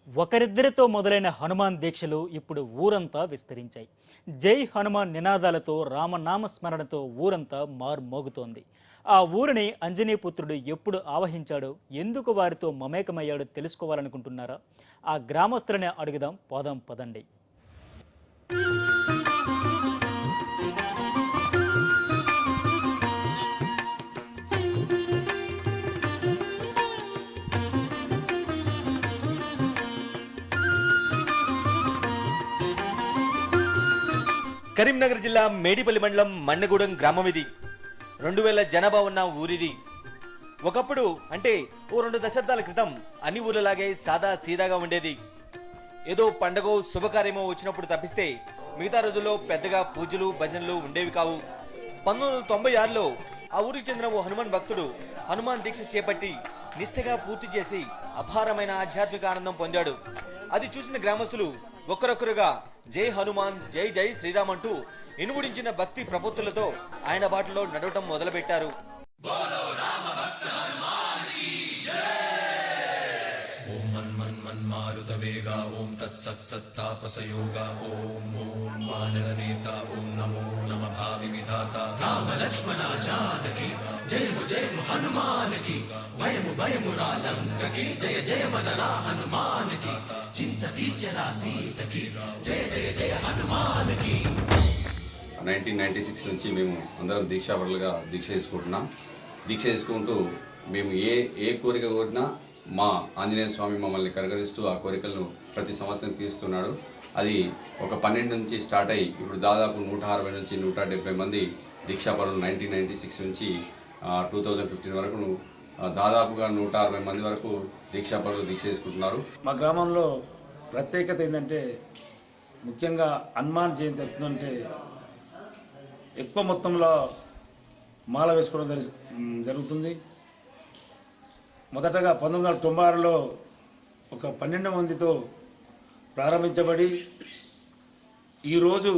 ఒకరిద్దరితో మొదలైన హనుమాన్ దీక్షలు ఇప్పుడు ఊరంతా విస్తరించాయి. జై హనుమాన్ నినాదాలతో రామనామ స్మరణతో ఊరంతా మార్మోగుతోంది. ఆ ఊరిని అంజనీపుత్రుడు ఎప్పుడు ఆవహించాడో, ఎందుకు వారితో మమేకమయ్యాడో తెలుసుకోవాలనుకుంటున్నారా? ఆ గ్రామస్తులనే అడుగుదాం, పోదాం పదండి. కరీంనగర్ జిల్లా మేడిపల్లి మండలం మన్నెగూడెం గ్రామం ఇది. 2000 జనాభా ఉన్న ఊరిది. ఒకప్పుడు అంటే ఓ 2 దశాబ్దాల క్రితం అన్ని ఊర్లలాగే సాదా సీదాగా ఉండేది. ఏదో పండగో శుభకార్యమో వచ్చినప్పుడు తప్పిస్తే మిగతా రోజుల్లో పెద్దగా పూజలు భజనలు ఉండేవి కావు. 1996లో ఆ ఊరికి చెందిన ఓ హనుమాన్ భక్తుడు హనుమాన్ దీక్ష చేపట్టి నిష్ఠగా పూర్తి చేసి అపారమైన ఆధ్యాత్మిక ఆనందం పొందాడు. అది చూసిన గ్రామస్తులు ఒక్కరొక్కరుగా జై హనుమాన్, జై జై శ్రీరామ్ అంటూ ఇనుముడించిన భక్తి ప్రపత్తులతో ఆయన బాటలో నడవటం మొదలుపెట్టారు. మారుతవేగా ఓం తత్సత్తాపసయోగా ఓం ఓం వానరనేత ఓం నమో నమ భావి విధాత రామ లక్ష్మణ జానకి జయము జయము హనుమానికి భయము భయము రాలంకకి జయ జయ మనరా హనుమానికి చింత తీర్చరా సీతకి జయ జయ జయ హనుమానికి. 1996 నుంచి మేము అందరం దీక్షాపరులుగా దీక్ష చేసుకుంటున్నాం. దీక్ష చేసుకుంటూ మేము ఏ కోరిక కోరినా మా ఆంజనేయ స్వామి మమ్మల్ని కరగరిస్తూ ఆ కోరికలను ప్రతి సంవత్సరం తీరుస్తున్నాడు. అది ఒక 12 నుంచి స్టార్ట్ అయ్యి ఇప్పుడు దాదాపు 160 నుంచి 170 మంది దీక్షాపరులు 1996 నుంచి 2015 వరకు దాదాపుగా 160 మంది వరకు దీక్షాపరులు దీక్ష చేసుకుంటున్నారు. మా గ్రామంలో ప్రత్యేకత ఏంటంటే ముఖ్యంగా హనుమాన్ జయంతి వస్తుందంటే ఎక్కువ మొత్తంలో మాల వేసుకోవడం జరుగుతుంది. మొదటగా 1996లో ఒక 12 మందితో ప్రారంభించబడి ఈరోజు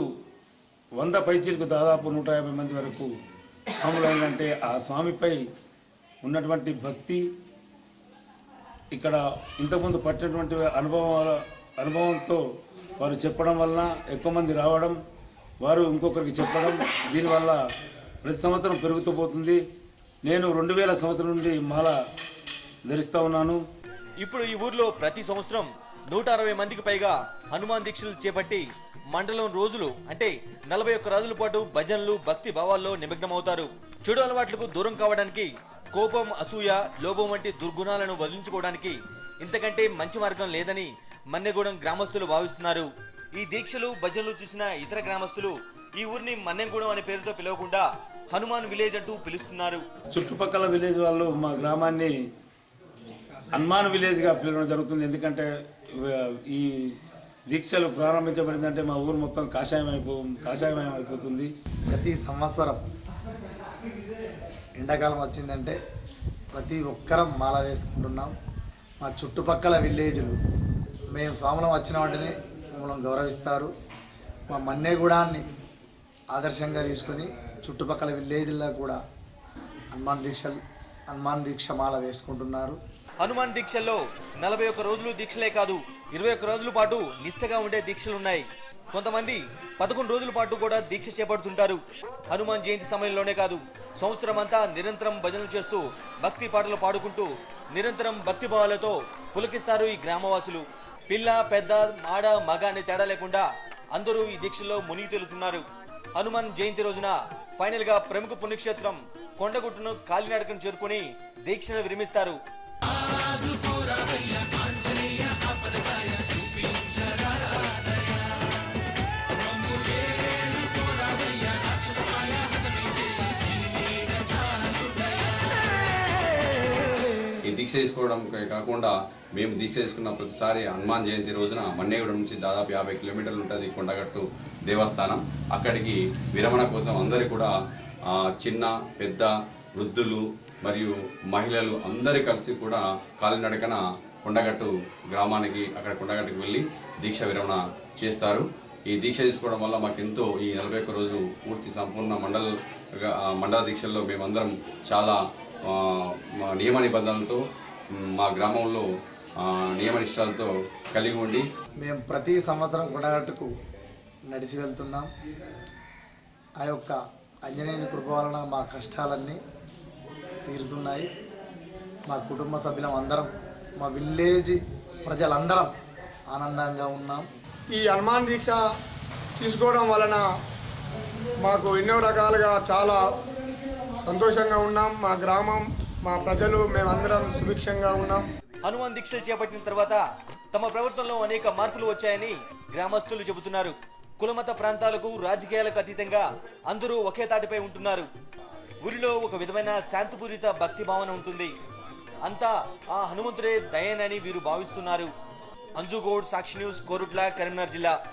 100 పైచీలకు దాదాపు 150 మంది వరకు స్వాములైందంటే ఆ స్వామిపై ఉన్నటువంటి భక్తి, ఇక్కడ ఇంతకుముందు పట్టినటువంటి అనుభవంతో వారు చెప్పడం వలన ఎక్కువ మంది రావడం, వారు ఇంకొకరికి చెప్పడం, దీనివల్ల ప్రతి సంవత్సరం పెరుగుతూ పోతుంది. నేను 2000 సంవత్సరం నుండి మాల ధరిస్తా ఉన్నాను. ఇప్పుడు ఈ ఊర్లో ప్రతి సంవత్సరం 160 మందికి పైగా హనుమాన్ దీక్షలు చేపట్టి మండలం రోజులు అంటే 41 రోజుల పాటు భజనలు భక్తి భావాల్లో నిమగ్నమవుతారు. చెడు అలవాట్లకు దూరం కావడానికి, కోపం అసూయ లోభం వంటి దుర్గుణాలను వదిలించుకోవడానికి ఇంతకంటే మంచి మార్గం లేదని మన్నెగూడెం గ్రామస్తులు భావిస్తున్నారు. ఈ దీక్షలు భజనలు చూసిన ఇతర గ్రామస్తులు ఈ ఊరిని మన్నెగూడెం అనే పేరుతో పిలవకుండా హనుమాన్ విలేజ్ అంటూ పిలుస్తున్నారు. చుట్టుపక్కల విలేజ్ వాళ్ళు మా గ్రామాన్ని హనుమాన్ విలేజ్గా పిలవడం జరుగుతుంది. ఎందుకంటే ఈ దీక్షలు ప్రారంభించబడిందంటే మా ఊరు మొత్తం కాషాయమయం అయిపోతుంది. ప్రతి సంవత్సరం ఎండాకాలం వచ్చిందంటే ప్రతి ఒక్కరం మాల వేసుకుంటున్నాం. మా చుట్టుపక్కల విలేజ్లు మేము స్వాములం వచ్చిన వెంటనే మమ్మల్ని గౌరవిస్తారు. మా మన్నెగూడాన్ని ఆదర్శంగా తీసుకొని చుట్టుపక్కల విలేజ్లో కూడా హనుమాన్ దీక్ష మాల వేసుకుంటున్నారు. హనుమాన్ దీక్షల్లో 41 రోజులు దీక్షలే కాదు, 21 రోజుల పాటు నిష్ఠగా ఉండే దీక్షలున్నాయి. కొంతమంది 11 రోజుల పాటు కూడా దీక్ష చేపడుతుంటారు. హనుమాన్ జయంతి సమయంలోనే కాదు, సంవత్సరం అంతా నిరంతరం భజనలు చేస్తూ భక్తి పాటలు పాడుకుంటూ నిరంతరం భక్తి భావాలతో పులకిస్తారు ఈ గ్రామవాసులు. పిల్ల పెద్ద ఆడ మగ అనే తేడా లేకుండా అందరూ ఈ దీక్షల్లో మునిగి తేలుతున్నారు. హనుమాన్ జయంతి రోజున ఫైనల్ గా ప్రముఖ పుణ్యక్షేత్రం కొండగుట్టును కాలినడకను చేరుకుని దీక్షను విరమిస్తారు. ఈ దీక్ష చేసుకోవడం కాకుండా మేము దీక్ష చేసుకున్న ప్రతిసారి హనుమాన్ జయంతి రోజున మన్నెగూడెం నుంచి దాదాపు 50 కిలోమీటర్లు ఉంటుంది కొండగట్టు దేవస్థానం. అక్కడికి విరమణ కోసం అందరూ కూడా చిన్న పెద్ద వృద్ధులు మరియు మహిళలు అందరూ కలిసి కూడా కాలినడకన కొండగట్టు గ్రామానికి అక్కడ కొండగట్టుకు వెళ్ళి దీక్ష విరమణ చేస్తారు. ఈ దీక్ష తీసుకోవడం వల్ల మాకెంతో ఈ 41 రోజులు పూర్తి సంపూర్ణ మండల దీక్షల్లో మేమందరం చాలా నియమ నిబంధనలతో మా గ్రామంలో నియమనిష్టాలతో కలిగి ఉండి మేము ప్రతి సంవత్సరం కొండగట్టుకు నడిచి వెళ్తున్నాం. ఆ యొక్క ఆంజనేయుని కృప వలన మా కష్టాలన్నీ తీరుతున్నాయి. మా కుటుంబ సభ్యులం అందరం, మా విలేజ్ ప్రజలందరం ఆనందంగా ఉన్నాం. ఈ హనుమాన్ దీక్ష తీసుకోవడం వలన మాకు ఎన్నో రకాలుగా చాలా సంతోషంగా ఉన్నాం. మా గ్రామం, మా ప్రజలు, మేమందరం సుభిక్షంగా ఉన్నాం. హనుమాన్ దీక్షలు చేపట్టిన తర్వాత తమ ప్రవర్తనలో అనేక మార్పులు వచ్చాయని గ్రామస్తులు చెబుతున్నారు. కులమత ప్రాంతాలకు, రాజకీయాలకు అతీతంగా అందరూ ఒకే తాటిపై ఉంటున్నారు. ఊరిలో ఒక విధమైన శాంతిపూరిత భక్తి భావన ఉంటుంది. అంతా ఆ హనుమంతుడే దయనని వీరు భావిస్తున్నారు. అంజుగౌడ్, సాక్షి న్యూస్, కోరుట్ల, కరీంనగర్ జిల్లా.